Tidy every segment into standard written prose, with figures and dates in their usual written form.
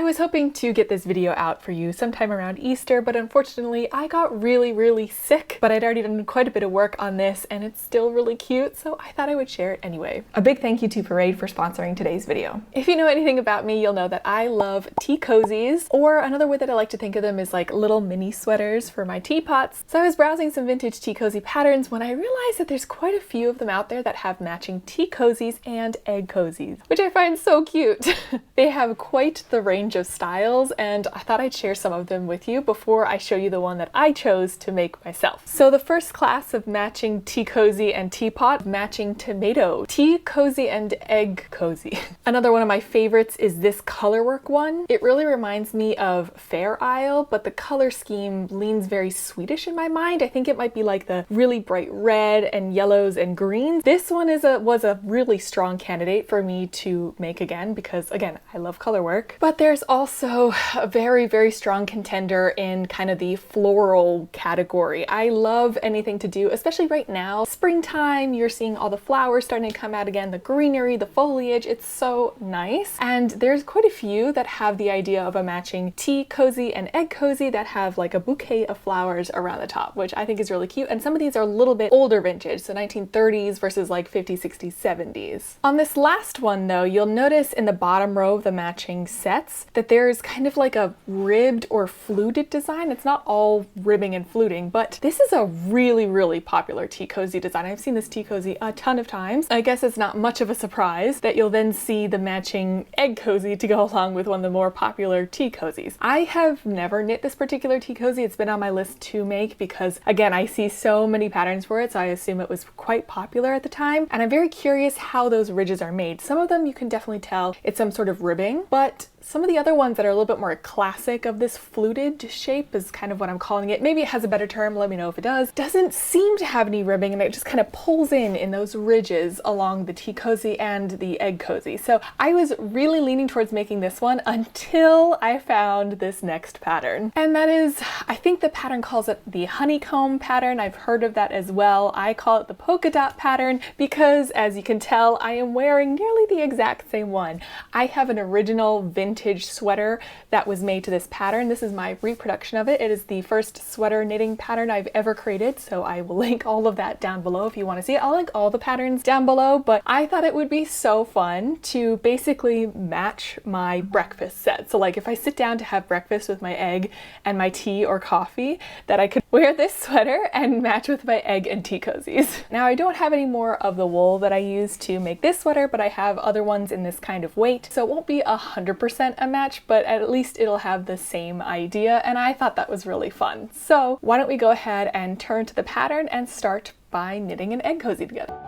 was hoping to get this video out for you sometime around Easter, but unfortunately I got really sick, but I'd already done quite a bit of work on this and it's still really cute, so I thought I would share it anyway. A big thank you to Parade for sponsoring today's video. If you know anything about me, you'll know that I love tea cozies, or another way that I like to think of them is like little mini sweaters for my teapots. So I was browsing some vintage tea cozy patterns when I realized that there's quite a few of them out there that have matching tea cozies and egg cozies, which I find so cute. They have quite the range of styles, and I thought I'd share some of them with you before I show you the one that I chose to make myself. So the first class of matching tea cozy and teapot, matching tomato, tea cozy and egg cozy. Another one of my favorites is this colorwork one. It really reminds me of Fair Isle, but the color scheme leans very Swedish in my mind. I think it might be like the really bright red and yellows and greens. This one was a really strong candidate for me to make again because, again, I love color work. But there's also a very strong contender in kind of the floral category. I love anything to do, especially right now, springtime, you're seeing all the flowers starting to come out again, the greenery, the foliage, it's so nice. And there's quite a few that have the idea of a matching tea cozy and egg cozy that have like a bouquet of flowers around the top, which I think is really cute. And some of these are a little bit older vintage, so 1930s versus like 50s, 60s, 70s. On this last one though, you'll notice in the bottom row of the matching sets that there's kind of like a ribbed or fluted design. It's not all ribbing and fluting, but this is a really popular tea cozy design. I've seen this tea cozy a ton of times. I guess it's not much of a surprise that you'll then see the matching egg cozy to go along with one of the more popular tea cozies. I have never knit this particular tea cozy. It's been on my list to make because, again, I see so many patterns for it, so I assume it was quite popular at the time. And I'm very curious how those ridges are made. Some of them you can definitely tell it's some sort of ribbing, but some of the other ones that are a little bit more classic of this fluted shape is kind of what I'm calling it. Maybe it has a better term, let me know if it does. Doesn't seem to have any ribbing and it just kind of pulls in those ridges along the tea cozy and the egg cozy. So I was really leaning towards making this one until I found this next pattern. And that is, I think the pattern calls it the honeycomb pattern. I've heard of that as well. I call it the polka dot pattern because, as you can tell, I am wearing nearly the exact same one. I have an original vintage sweater that was made to this pattern. This is my reproduction of it. It is the first sweater knitting pattern I've ever created, so I will link all of that down below if you want to see it. I'll link all the patterns down below, but I thought it would be so fun to basically match my breakfast set. So like if I sit down to have breakfast with my egg and my tea or coffee, that I could wear this sweater and match with my egg and tea cozies. Now I don't have any more of the wool that I used to make this sweater, but I have other ones in this kind of weight, so it won't be 100% a match, but at least it'll have the same idea, and I thought that was really fun. So why don't we go ahead and turn to the pattern and start by knitting an egg cozy together.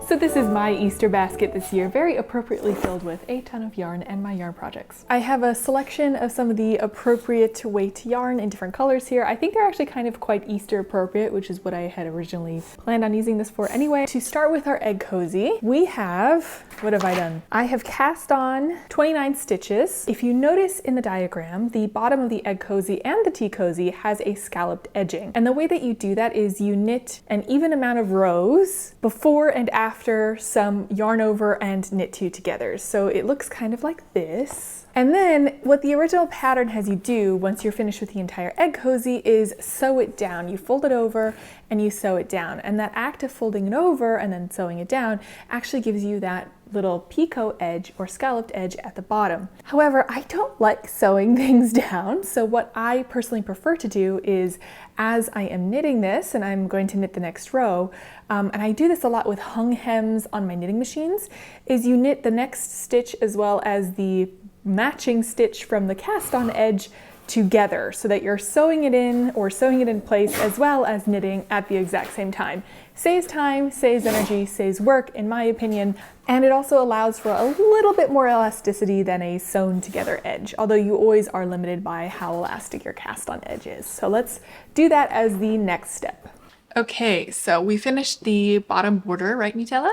So this is my Easter basket this year, very appropriately filled with a ton of yarn and my yarn projects. I have a selection of some of the appropriate weight yarn in different colors here. I think they're actually kind of quite Easter appropriate, which is what I had originally planned on using this for anyway. To start with our egg cozy, we have, what have I done? I have cast on 29 stitches. If you notice in the diagram, the bottom of the egg cozy and the tea cozy has a scalloped edging. And the way that you do that is you knit an even amount of rows before and after some yarn over and knit two together. So it looks kind of like this. And then what the original pattern has you do once you're finished with the entire egg cozy is sew it down. You fold it over and you sew it down. And that act of folding it over and then sewing it down actually gives you that little picot edge or scalloped edge at the bottom. However, I don't like sewing things down, so what I personally prefer to do is, as I am knitting this, and I'm going to knit the next row, and I do this a lot with hung hems on my knitting machines, is you knit the next stitch as well as the matching stitch from the cast on edge together so that you're sewing it in or sewing it in place as well as knitting at the exact same time. Saves time, saves energy, saves work in my opinion, and it also allows for a little bit more elasticity than a sewn together edge, although you always are limited by how elastic your cast on edge is. So let's do that as the next step. Okay, so we finished the bottom border, right, Nutella?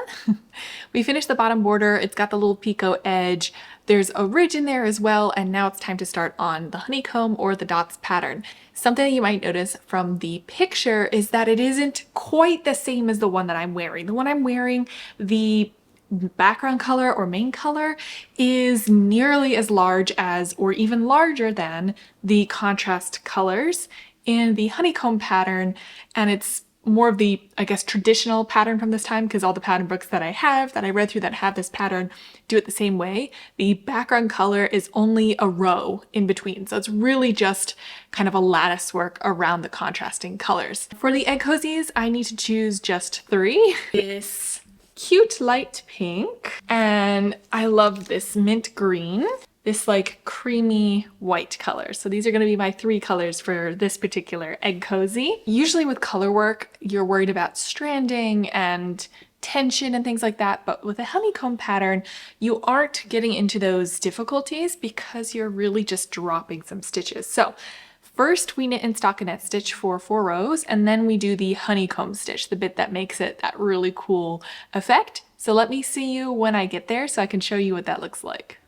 We finished the bottom border. It's got the little picot edge. There's a ridge in there as well, and now it's time to start on the honeycomb or the dots pattern. Something that you might notice from the picture is that it isn't quite the same as the one that I'm wearing. The one I'm wearing, the background color or main color is nearly as large as or even larger than the contrast colors in the honeycomb pattern, and it's more of the, I guess, traditional pattern from this time, because all the pattern books that I have, that I read through that have this pattern, do it the same way. The background color is only a row in between, so it's really just kind of a lattice work around the contrasting colors. For the egg cozies, I need to choose just 3. This cute light pink, and I love this mint green, this like creamy white color. So these are going to be my 3 colors for this particular egg cozy. Usually with color work, you're worried about stranding and tension and things like that, but with a honeycomb pattern, you aren't getting into those difficulties because you're really just dropping some stitches. So first we knit in stockinette stitch for 4 rows, and then we do the honeycomb stitch, the bit that makes it that really cool effect. So let me see you when I get there so I can show you what that looks like.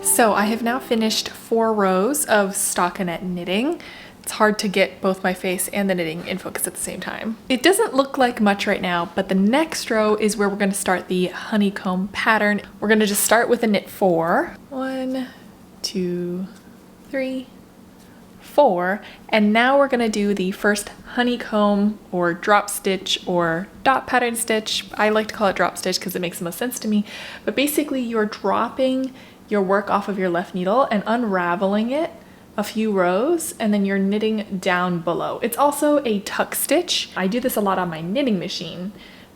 So I have now finished 4 rows of stockinette knitting. It's hard to get both my face and the knitting in focus at the same time. It doesn't look like much right now, but the next row is where we're going to start the honeycomb pattern. We're going to just start with a knit 4. 1, 2, 3, 4, and now we're going to do the first honeycomb or drop stitch or dot pattern stitch. I like to call it drop stitch because it makes the most sense to me, but basically you're dropping your work off of your left needle and unraveling it a few rows, and then you're knitting down below. It's also a tuck stitch. I do this a lot on my knitting machine,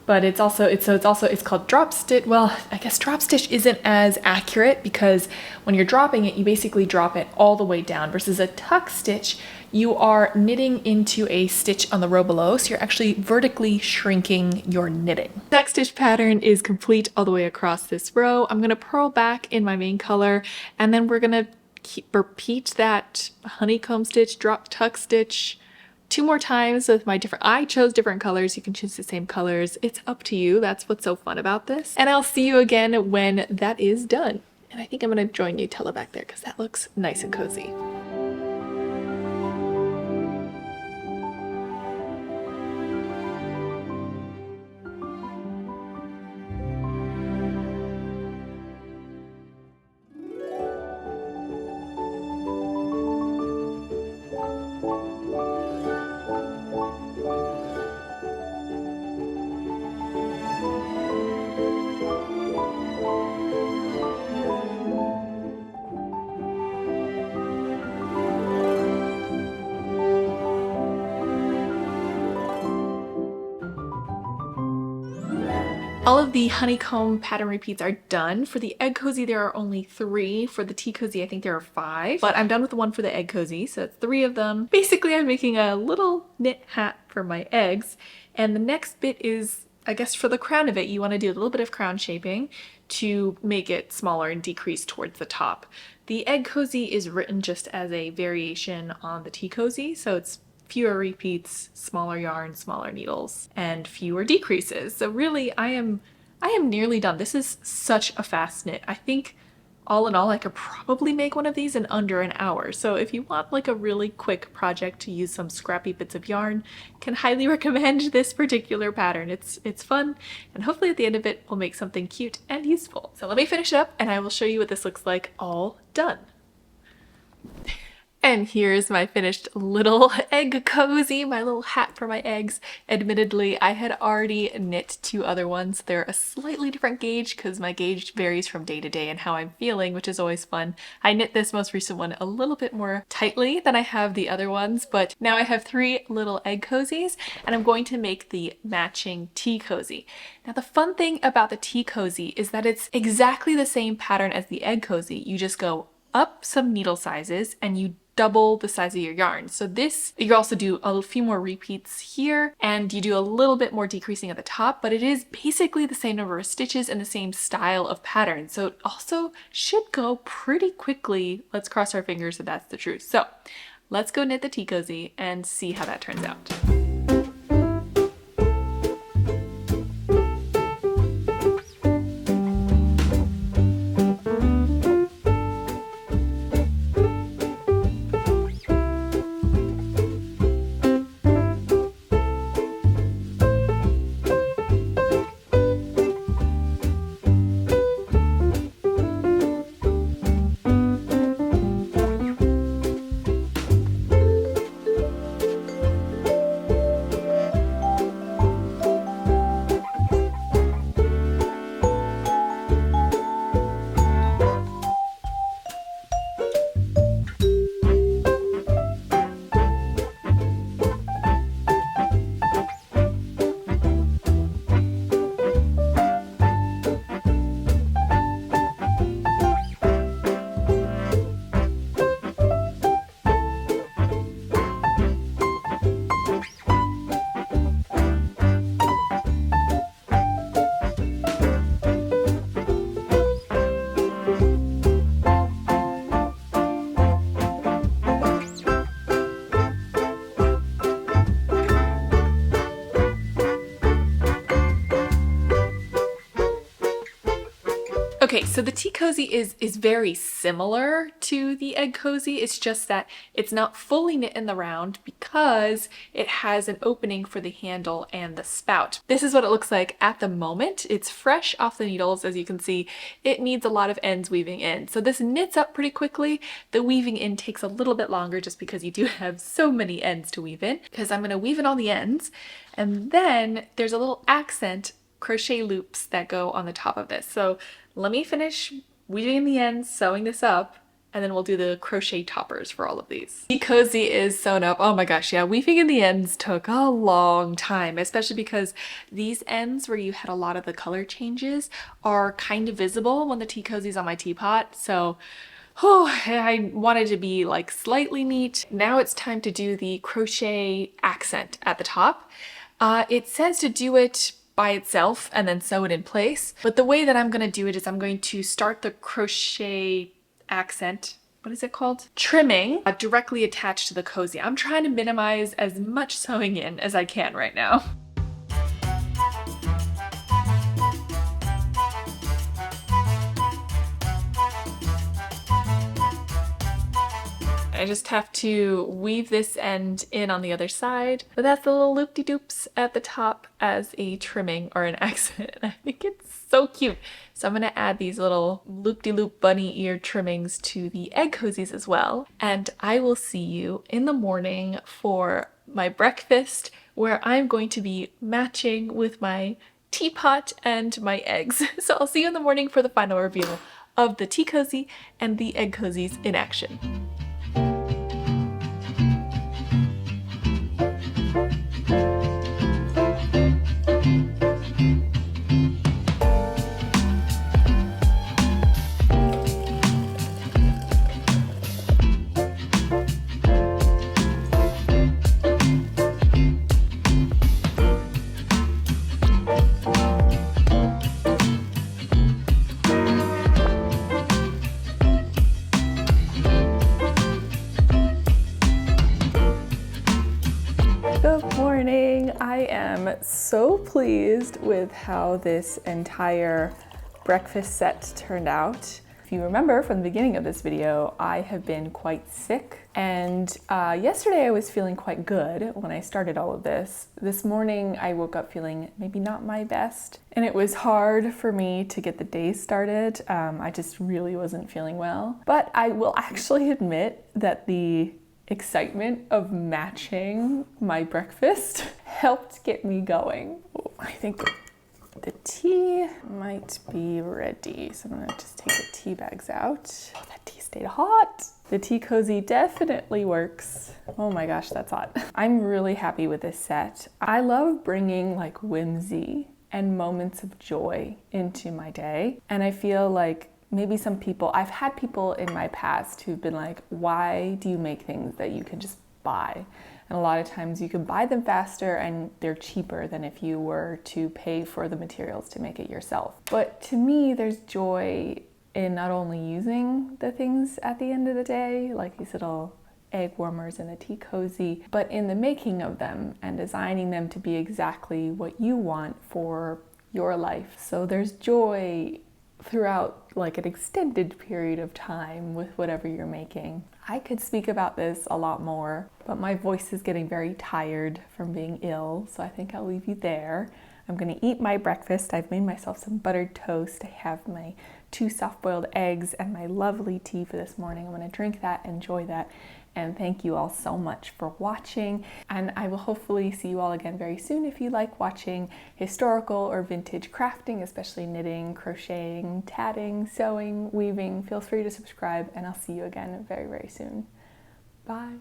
but it's called drop stitch. Well, I guess drop stitch isn't as accurate because when you're dropping it, you basically drop it all the way down, versus a tuck stitch, you are knitting into a stitch on the row below, so you're actually vertically shrinking your knitting. Tuck stitch pattern is complete all the way across this row. I'm gonna purl back in my main color, and then we're gonna repeat that honeycomb stitch, drop tuck stitch 2 more times with my I chose different colors. You can choose the same colors. It's up to you. That's what's so fun about this. And I'll see you again when that is done. And I think I'm gonna join Nutella back there because that looks nice and cozy. All of the honeycomb pattern repeats are done. For the egg cozy, there are only 3. For the tea cozy, I think there are 5. But I'm done with the one for the egg cozy, so it's 3 of them. Basically, I'm making a little knit hat for my eggs. And the next bit is, I guess for the crown of it, you want to do a little bit of crown shaping to make it smaller and decrease towards the top. The egg cozy is written just as a variation on the tea cozy, so it's fewer repeats, smaller yarn, smaller needles, and fewer decreases. So really, I am nearly done. This is such a fast knit. I think all in all, I could probably make one of these in under an hour. So if you want like a really quick project to use some scrappy bits of yarn, can highly recommend this particular pattern. It's fun, and hopefully at the end of it, we'll make something cute and useful. So let me finish it up and I will show you what this looks like all done. And here's my finished little egg cozy, my little hat for my eggs. Admittedly, I had already knit 2 other ones. They're a slightly different gauge because my gauge varies from day to day and how I'm feeling, which is always fun. I knit this most recent one a little bit more tightly than I have the other ones, but now I have 3 little egg cozies, and I'm going to make the matching tea cozy. Now the fun thing about the tea cozy is that it's exactly the same pattern as the egg cozy. You just go up some needle sizes and you double the size of your yarn. So this, you also do a few more repeats here, and you do a little bit more decreasing at the top, but it is basically the same number of stitches and the same style of pattern. So it also should go pretty quickly. Let's cross our fingers that that's the truth. So let's go knit the tea cozy and see how that turns out. Okay, so the tea cozy is very similar to the egg cozy. It's just that it's not fully knit in the round because it has an opening for the handle and the spout. This is what it looks like at the moment. It's fresh off the needles, as you can see. It needs a lot of ends weaving in. So this knits up pretty quickly. The weaving in takes a little bit longer just because you do have so many ends to weave in, because I'm going to weave in all the ends, and then there's a little accent crochet loops that go on the top of this. So let me finish weaving in the ends, sewing this up, and then we'll do the crochet toppers for all of these. The cozy is sewn up. Oh my gosh, yeah, weaving in the ends took a long time, especially because these ends where you had a lot of the color changes are kind of visible when the tea cozy's on my teapot. So I wanted to be like slightly neat. Now it's time to do the crochet accent at the top. It says to do it by itself and then sew it in place. But the way that I'm gonna do it is I'm going to start the crochet accent, what is it called? Trimming, directly attached to the cozy. I'm trying to minimize as much sewing in as I can right now. I just have to weave this end in on the other side. But that's the little loop-de-doops at the top as a trimming or an accent. And I think it's so cute. So I'm gonna add these little loop-de-loop bunny ear trimmings to the egg cozies as well. And I will see you in the morning for my breakfast, where I'm going to be matching with my teapot and my eggs. So I'll see you in the morning for the final reveal of the tea cozy and the egg cozies in action. Good morning. I am so pleased with how this entire breakfast set turned out. If you remember from the beginning of this video, I have been quite sick, and yesterday I was feeling quite good when I started all of this. This morning I woke up feeling maybe not my best, and it was hard for me to get the day started. I just really wasn't feeling well. But I will actually admit that the excitement of matching my breakfast helped get me going. Oh, I think the tea might be ready. So I'm gonna just take the tea bags out. Oh, that tea stayed hot. The tea cozy definitely works. Oh my gosh, that's hot. I'm really happy with this set. I love bringing like whimsy and moments of joy into my day. And I feel like maybe some people, I've had people in my past who've been like, why do you make things that you can just buy? And a lot of times you can buy them faster and they're cheaper than if you were to pay for the materials to make it yourself. But to me, there's joy in not only using the things at the end of the day, like these little egg warmers and a tea cozy, but in the making of them and designing them to be exactly what you want for your life. So there's joy throughout like an extended period of time with whatever you're making. I could speak about this a lot more, but my voice is getting very tired from being ill, so I think I'll leave you there. I'm gonna eat my breakfast. I've made myself some buttered toast. I have my 2 soft-boiled eggs and my lovely tea for this morning. I'm gonna drink that, enjoy that, and thank you all so much for watching. And I will hopefully see you all again very soon. If you like watching historical or vintage crafting, especially knitting, crocheting, tatting, sewing, weaving, feel free to subscribe, and I'll see you again very, very soon. Bye.